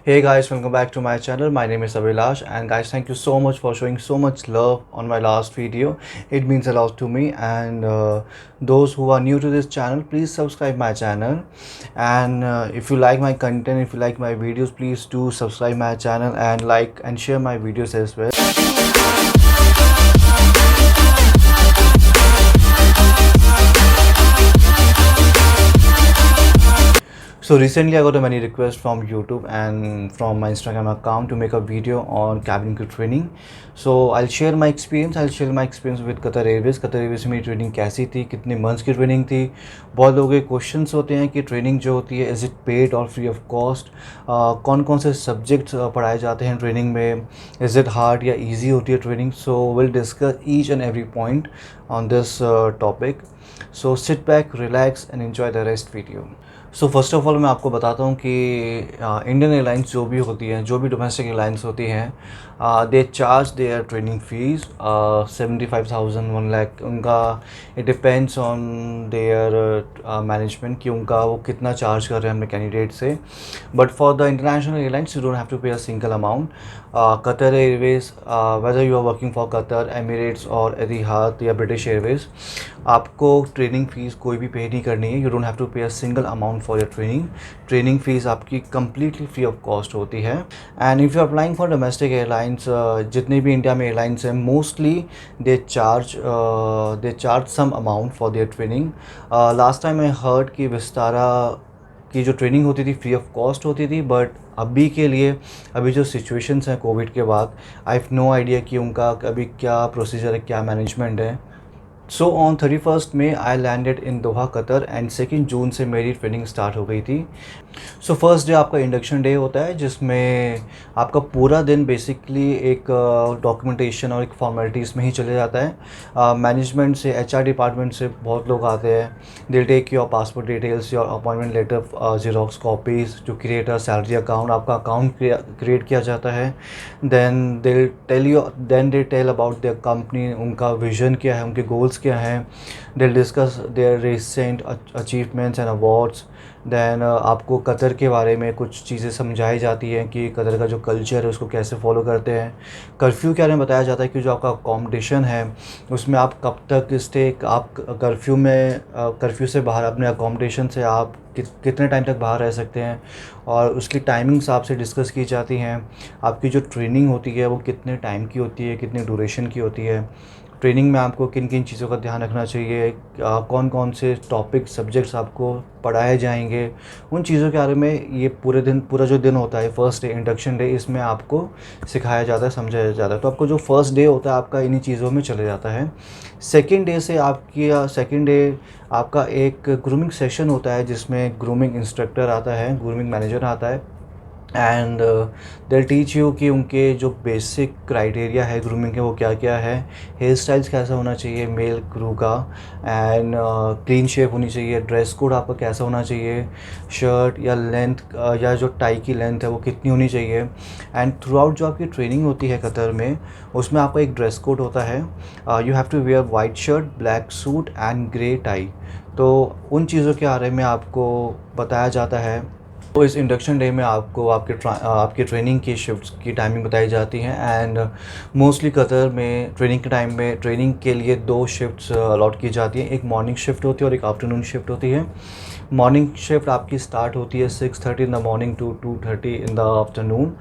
Hey guys, welcome back to my channel. My name is Abhilash, and guys, thank you so much for showing so much love on my last video. It means a lot to me. And those who are new to this channel, please subscribe my channel. And if you like my content, if you like my videos, please do subscribe my channel and like and share my videos as well. So recently I got a many requests from YouTube and from my Instagram account to make a video on cabin crew training. So I'll share my experience. With Qatar Airways. Qatar Airways में training कैसी थी, कितने months की training थी. बहुत लोगों के questions होते हैं कि ट्रेनिंग जो होती है इज़ इट पेड और फ्री ऑफ कॉस्ट, कौन कौन से सब्जेक्ट्स पढ़ाए जाते हैं ट्रेनिंग में, इज़ इट हार्ड या इजी होती है training. So will discuss each and every point on this topic. So sit back, relax and enjoy the rest video. So first of all मैं आपको बताता हूँ कि इंडियन एयरलाइंस जो भी होती हैं, जो भी डोमेस्टिक एयरलाइंस होती हैं, they charge their training fees 75,000 1 lakh. उनका it depends on their management कि उनका वो कितना चार्ज कर रहे हैं अपने कैंडिडेट से. But for the international airlines you don't have to pay a single amount. Qatar Airways, whether you are working for Qatar, Emirates और एतिहाद या ब्रिटिश एयरवेज, आपको ट्रेनिंग फ़ीस कोई भी पे नहीं करनी है. You don't have to pay a single amount for your training fees आपकी कम्प्लीटली फ्री ऑफ कॉस्ट होती है. And if you are applying for domestic airlines, जितने भी इंडिया में एयरलाइंस हैं, mostly they charge some amount for their training. Last time I heard कि विस्तारा की जो ट्रेनिंग होती थी फ्री ऑफ कॉस्ट होती थी. बट अभी के लिए, अभी जो सिचुएशंस हैं कोविड के बाद, आई हैव नो आइडिया कि उनका अभी क्या प्रोसीजर है, क्या मैनेजमेंट है. So on 31st May I landed in Doha Qatar and 2 जून से मेरी ट्रेनिंग स्टार्ट हो गई थी. सो फर्स्ट डे आपका इंडक्शन डे होता है, जिसमें आपका पूरा दिन बेसिकली एक डॉक्यूमेंटेशन और एक फॉर्मेलिटीज़ में ही चले जाता है. मैनेजमेंट से, HR डिपार्टमेंट से बहुत लोग आते हैं. They take your passport details, your appointment letter, xerox copies to create a salary account. आपका अकाउंट क्रिएट किया जाता है. Then they tell about their company, उनका विजन क्या है, उनके गोल्स क्या हैं. They discuss their recent achievements and awards. Then आपको कतर के बारे में कुछ चीज़ें समझाई जाती हैं कि कतर का जो कल्चर है उसको कैसे फॉलो करते हैं. कर्फ्यू के बारे में बताया जाता है कि जो आपका अकोमोडेशन है उसमें आप कब तक स्टे, आप कर्फ्यू से बाहर अपने अकोमोडेशन से आप कितने टाइम तक बाहर रह सकते हैं, और उसकी टाइमिंग्स आपसे डिस्कस की जाती हैं. आपकी जो ट्रेनिंग होती है वो कितने टाइम की होती है, कितने ड्यूरेशन की होती है. ट्रेनिंग में आपको किन किन चीज़ों का ध्यान रखना चाहिए, कौन कौन से टॉपिक सब्जेक्ट्स आपको पढ़ाए जाएंगे, उन चीज़ों के बारे में ये पूरा जो दिन होता है, फर्स्ट डे इंडक्शन डे, इसमें आपको सिखाया जाता है, समझाया जाता है. तो आपको जो फर्स्ट डे होता है आपका इन्हीं चीज़ों में चले जाता है. सेकेंड डे आपका एक ग्रूमिंग सेशन होता है, जिसमें ग्रूमिंग इंस्ट्रक्टर आता है, ग्रूमिंग मैनेजर आता है. एंड दे टीच यू कि उनके जो बेसिक क्राइटेरिया है ग्रूमिंग के वो क्या क्या है. हेयर स्टाइल्स कैसा होना चाहिए मेल क्रू का, एंड क्लीन शेप होनी चाहिए. ड्रेस कोड आपका कैसा होना चाहिए, शर्ट या लेंथ या जो टाई की लेंथ है वो कितनी होनी चाहिए. एंड थ्रू आउट जो आपकी ट्रेनिंग होती है कतर में, उसमें आपका एक ड्रेस कोड होता है. You have to wear white shirt, black suit and grey tie. तो उन चीज़ों के बारे में आपको बताया जाता है. तो इस इंडक्शन डे में आपको आपकी ट्रेनिंग की शिफ्ट्स की टाइमिंग बताई जाती हैं. एंड मोस्टली कतर में ट्रेनिंग के टाइम में ट्रेनिंग के लिए 2 शिफ्ट्स अलॉट की जाती हैं. एक मॉर्निंग शिफ्ट होती है और एक आफ्टरनून शिफ्ट होती है. मॉर्निंग शिफ्ट आपकी स्टार्ट होती है 6:30 in the morning to 2:30 in the afternoon.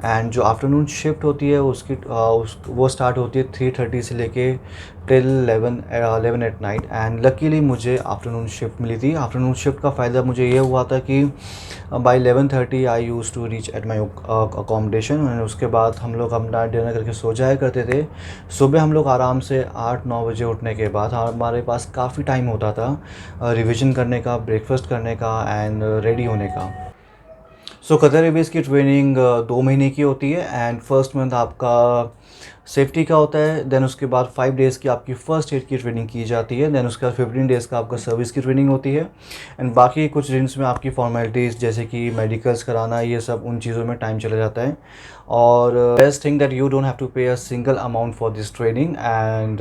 And जो आफ्टरनून शिफ्ट होती है वो स्टार्ट होती है 3:30 से लेके till 11 at night. And luckily मुझे आफ्टरनून शिफ्ट मिली थी. आफ्टरनून शिफ्ट का फ़ायदा मुझे ये हुआ था कि by 11:30 I use to reach at my accommodation. And उसके बाद हम लोग अपना डिनर करके सो जाया करते थे. सुबह हम लोग आराम से 8-9 बजे उठने के बाद हमारे पास काफ़ी टाइम होता था रिविज़न करने का, ब्रेकफास्ट करने का एंड रेडी होने का. सो कतर एयरवेज़ की ट्रेनिंग 2 महीने की होती है. एंड फर्स्ट मंथ आपका सेफ्टी का होता है. देन उसके बाद 5 डेज़ की आपकी फ़र्स्ट एड की ट्रेनिंग की जाती है. देन उसके बाद 15 डेज़ का आपका सर्विस की ट्रेनिंग होती है. एंड बाकी कुछ दिन्स में आपकी फॉर्मेलिटीज़ जैसे कि मेडिकल्स कराना, ये सब उन चीज़ों में टाइम चला जाता है. और best thing that you don't have to pay a single amount for this training. And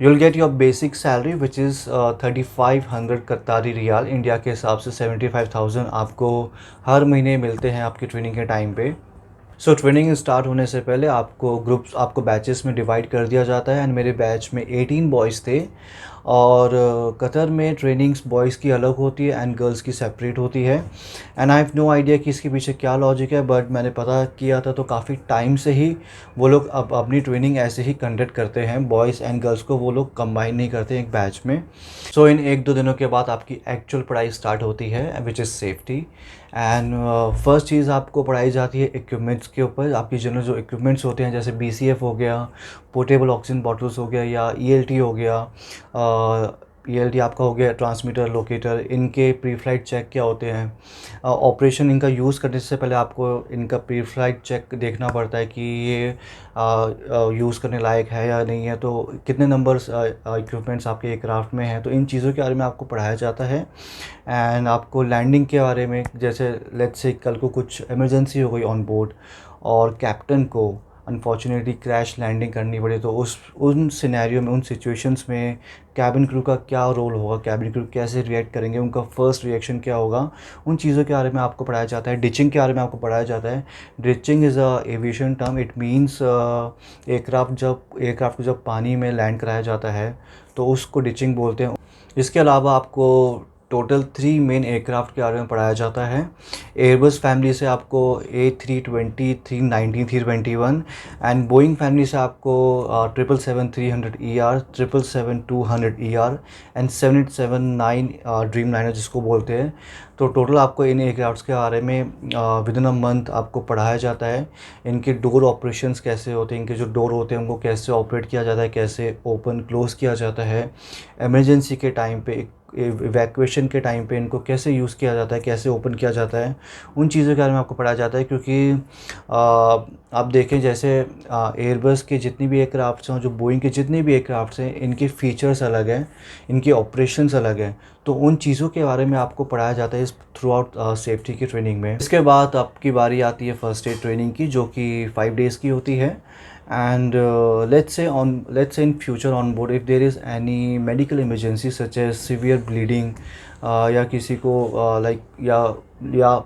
you'll get your basic salary which is 3500 Qatari riyal, India के हिसाब से 75,000 आपको हर महीने मिलते हैं आपकी ट्रेनिंग के टाइम पे। सो ट्रेनिंग स्टार्ट होने से पहले आपको ग्रुप्स, आपको बैचेस में डिवाइड कर दिया जाता है एंड मेरे बैच में 18 बॉयज़ थे। और कतर में ट्रेनिंग्स बॉयज़ की अलग होती है एंड गर्ल्स की सेपरेट होती है। And I have no idea कि इसके पीछे क्या लॉजिक है, बट मैंने पता किया था तो काफ़ी टाइम से ही वो लोग अब अपनी ट्रेनिंग ऐसे ही कंडक्ट करते हैं, बॉयज़ एंड गर्ल्स को वो लोग कंबाइन नहीं करते एक बैच में। सो इन 1-2 दिनों के बाद आपकी एक्चुअल पढ़ाई स्टार्ट होती है which is safety. And first चीज़ आपको पढ़ाई जाती है इक्विपमेंट्स के ऊपर। आपकी जनरल जो इक्विपमेंट्स होते हैं जैसे BCF हो गया, पोर्टेबल ऑक्सीजन बॉटल्स हो गया, या ELT हो गया। ELT आपका हो गया ट्रांसमीटर, लोकेटर, इनके प्री फ्लाइट चेक क्या होते हैं। ऑपरेशन इनका यूज़ करने से पहले आपको इनका प्री फ्लाइट चेक देखना पड़ता है कि ये यूज़ करने लायक है या नहीं है, तो कितने नंबर्स इक्विपमेंट्स आपके एयरक्राफ्ट में हैं, तो इन चीज़ों के बारे में आपको पढ़ाया जाता है। एंड आपको लैंडिंग के बारे में, जैसे लेट्स से कल को कुछ इमरजेंसी हो गई ऑन बोर्ड और कैप्टन को अनफॉर्चुनेटली क्रैश लैंडिंग करनी पड़े, तो उन सिनेरियो में, उन सिचुएशंस में कैबिन क्रू का क्या रोल होगा, कैबिन क्रू कैसे रिएक्ट करेंगे, उनका फर्स्ट रिएक्शन क्या होगा, उन चीज़ों के बारे में आपको पढ़ाया जाता है। डिचिंग के बारे में आपको पढ़ाया जाता है। Ditching is a aviation term, it means aircraft को जब पानी में लैंड कराया जाता है तो उसको डिचिंग बोलते हैं। इसके अलावा आपको टोटल 3 मेन एयरक्राफ्ट के बारे में पढ़ाया जाता है। एयरबस फैमिली से आपको A320, 319, 321 एंड बोइंग फैमिली से आपको 777-300ER, 777-200ER and 787-9 dream liner जिसको बोलते हैं। तो टोटल आपको इन एयरक्राफ्ट्स के बारे में विद इन अ मंथ आपको पढ़ाया जाता है। इनके डोर ऑपरेशंस कैसे होते हैं, इनके जो डोर होते हैं उनको कैसे ऑपरेट किया जाता है, कैसे ओपन क्लोज़ किया जाता है, इमरजेंसी के टाइम पे, इवैक्यूएशन के टाइम पे इनको कैसे यूज़ किया जाता है, कैसे ओपन किया जाता है, उन चीज़ों के बारे में आपको पढ़ाया जाता है। क्योंकि आप देखें जैसे एयरबस के जितनी भी एयरक्राफ्ट्स हैं, जो बोइंग के जितने भी एयरक्राफ्ट्स हैं, इनके फ़ीचर्स अलग हैं, इनके ऑपरेशंस अलग हैं, तो उन चीज़ों के बारे में आपको पढ़ाया जाता है इस थ्रू आउट सेफ्टी की ट्रेनिंग में। इसके बाद आपकी बारी आती है फर्स्ट एड ट्रेनिंग की, जो कि 5 डेज़ की होती है। And let's say in future on board if there is any medical emergency such as severe bleeding, या किसी को या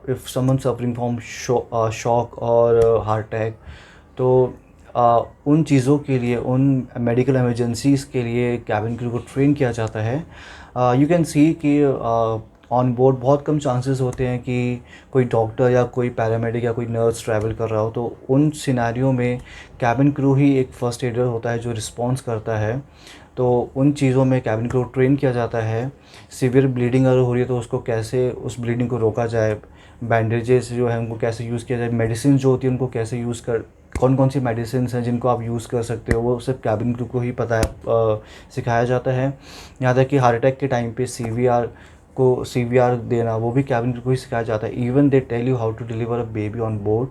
if someone suffering from shock और heart attack, तो उन चीज़ों के लिए, उन मेडिकल इमरजेंसीज़ के लिए कैबिन क्रू को ट्रेन किया जाता है। यू कैन सी कि ऑन बोर्ड बहुत कम चांसेस होते हैं कि कोई डॉक्टर या कोई पैरामेडिक या कोई नर्स ट्रैवल कर रहा हो, तो उन सिनेरियो में कैबिन क्रू ही एक फ़र्स्ट एडर होता है जो रिस्पॉन्स करता है। तो उन चीज़ों में कैबिन क्रू ट्रेन किया जाता है। सीवियर ब्लीडिंग अगर हो रही है तो उसको कैसे, उस ब्लीडिंग को रोका जाए, बैंडेजेस जो है उनको कैसे यूज़ किया जाए, मेडिसिन जो होती है उनको कैसे यूज़ कर, कौन कौन सी मेडिसिन हैं जिनको आप यूज़ कर सकते हो, वो सिर्फ कैबिन क्रू को ही पता है, सिखाया जाता है। यहाँ तक कि हार्ट अटैक के टाइम पे CVR देना वो भी कैबिन क्रू को ही सिखाया जाता है। Even they tell you how to deliver a baby on board.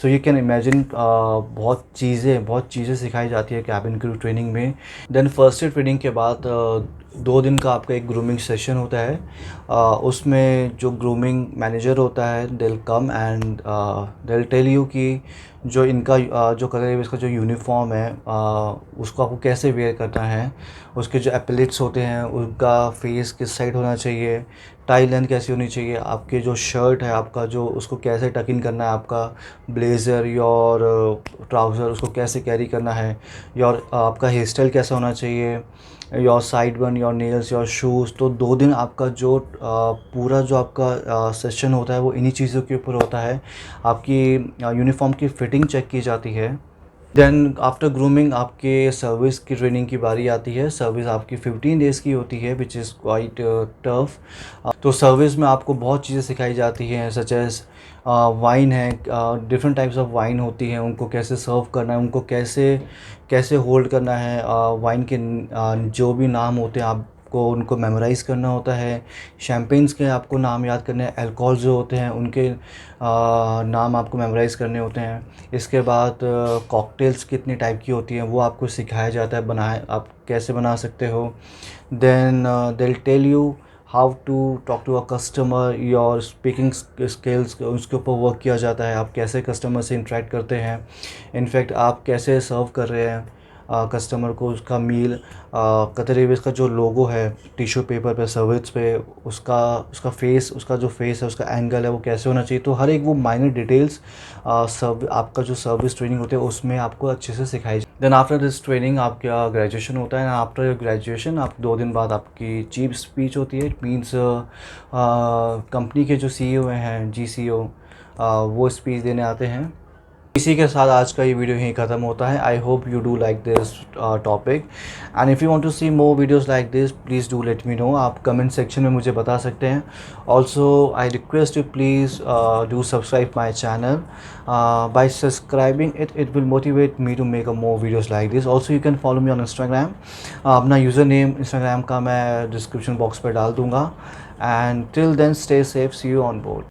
So you can imagine बहुत चीज़ें सिखाई जाती है कैबिन क्रू ट्रेनिंग में। देन फर्स्ट एड ट्रेनिंग के बाद 2 दिन का आपका एक ग्रूमिंग सेशन होता है। उसमें जो ग्रूमिंग मैनेजर होता है, they will come and they will tell you कि जो इनका जो कलर है, इसका जो यूनिफॉर्म है उसको आपको कैसे वेयर करना है, उसके जो एपलेट्स होते हैं उनका फेस किस साइड होना चाहिए, टाई लेंथ कैसी होनी चाहिए, आपके जो शर्ट है आपका जो उसको कैसे टक इन करना है, आपका ब्लेज़र योर ट्राउज़र उसको कैसे कैरी करना है, योर आपका हेयर स्टाइल कैसा होना चाहिए, your side one, your nails, your shoes. तो 2 दिन आपका जो पूरा जो आपका सेशन होता है वो इन्हीं चीज़ों के ऊपर होता है। आपकी यूनिफॉर्म की फ़िटिंग चेक की जाती है। देन आफ्टर ग्रूमिंग आपके सर्विस की ट्रेनिंग की बारी आती है। सर्विस आपकी 15 डेज़ की होती है विच इज़ क्वाइट टफ। तो सर्विस में आपको बहुत चीज़ें सिखाई जाती हैं, सच एज़ वाइन है, डिफरेंट टाइप्स ऑफ वाइन होती हैं, उनको कैसे सर्व करना है, उनको कैसे होल्ड करना है, वाइन के जो भी नाम होते हैं आपको उनको मेमोराइज़ करना होता है। शैम्पेन्स के आपको नाम याद करने हैं, अल्कोहल जो होते हैं उनके नाम आपको मेमोराइज़ करने होते हैं। इसके बाद कॉकटेल्स कितनी टाइप की होती हैं वो आपको सिखाया जाता है, आप कैसे बना सकते हो। Then they will tell you how to talk to a customer, your speaking skills उसके ऊपर वर्क किया जाता है। आप कैसे कस्टमर से इंटरेक्ट करते हैं, इनफैक्ट आप कैसे सर्व कर रहे हैं, कस्टमर को उसका मील, कतर एयरवेज़ का जो लोगो है टिश्यू पेपर पे, सर्विस पे, उसका फेस, उसका जो फेस है, उसका एंगल है वो कैसे होना चाहिए। तो हर एक वो माइनर डिटेल्स आपका जो सर्विस ट्रेनिंग होती है उसमें आपको अच्छे से सिखाई। देन आफ्टर दिस ट्रेनिंग आपका ग्रेजुएशन होता है। आफ्टर ग्रेजुएशन आप 2 दिन बाद आपकी चीफ स्पीच होती है। इट मीन्स कंपनी के जो CEO हैं, GCO, वो स्पीच देने आते हैं। इसी के साथ आज का ये वीडियो यहीं ख़त्म होता है। I hope you do like this topic, and if you want to see more videos like this please do let me know. आप कमेंट सेक्शन में मुझे बता सकते हैं। Also I request you please do subscribe my channel. By subscribing it will motivate me to make a more videos like this. Also you can follow me on Instagram. अपना user name Instagram का मैं description box पर डाल दूँगा। And till then stay safe, see you on board.